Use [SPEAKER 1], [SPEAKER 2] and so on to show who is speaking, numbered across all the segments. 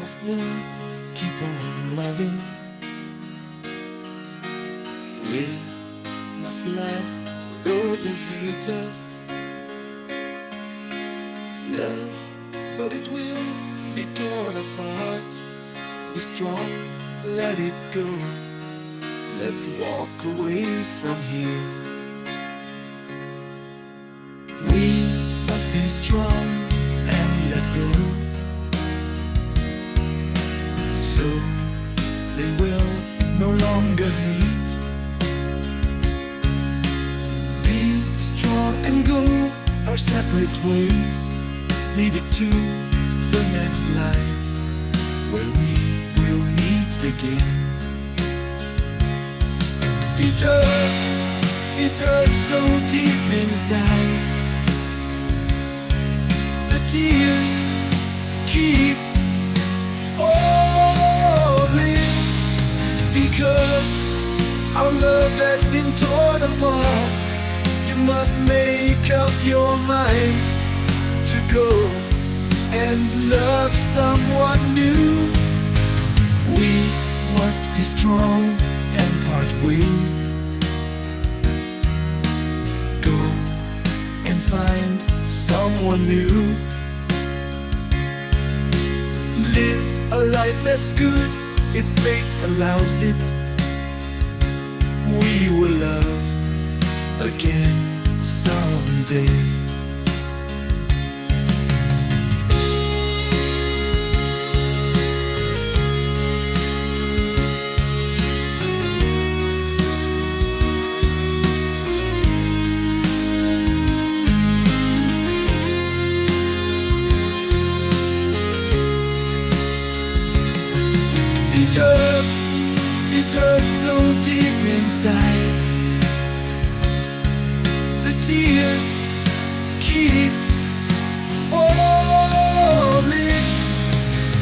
[SPEAKER 1] must not keep on loving. We must love though they hate us. Love, but it will be torn apart. Be strong, let it go. Let's walk away from here. We must be strong and let go, so they will no longer hate. Be strong and go our separate ways, maybe to the next life where we will meet again. It hurts so deep inside. The tears keep falling because our love has been torn apart. You must make up your mind to go and love someone new. We must be strong and part ways. Go and find someone new. Live a life that's good if fate allows it. We will love again someday. It hurts so deep inside. The tears keep falling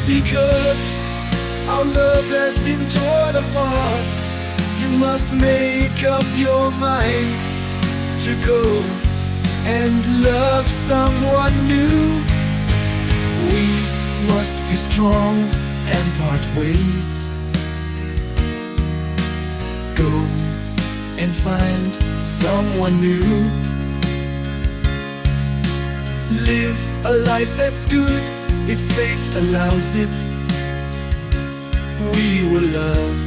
[SPEAKER 1] because our love has been torn apart. You must make up your mind to go and love someone new. We must be strong and part ways. Go and find someone new. Live a life that's good if fate allows it. We will love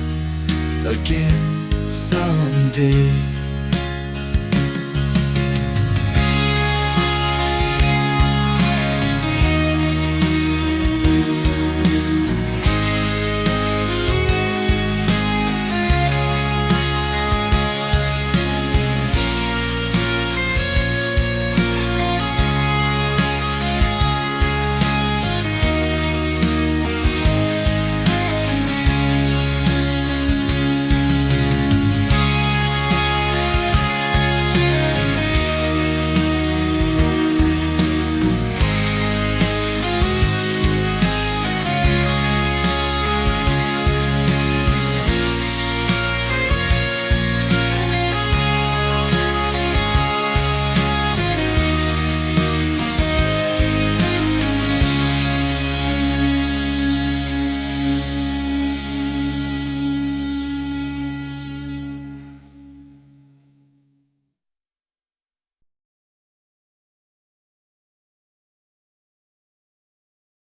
[SPEAKER 1] again someday.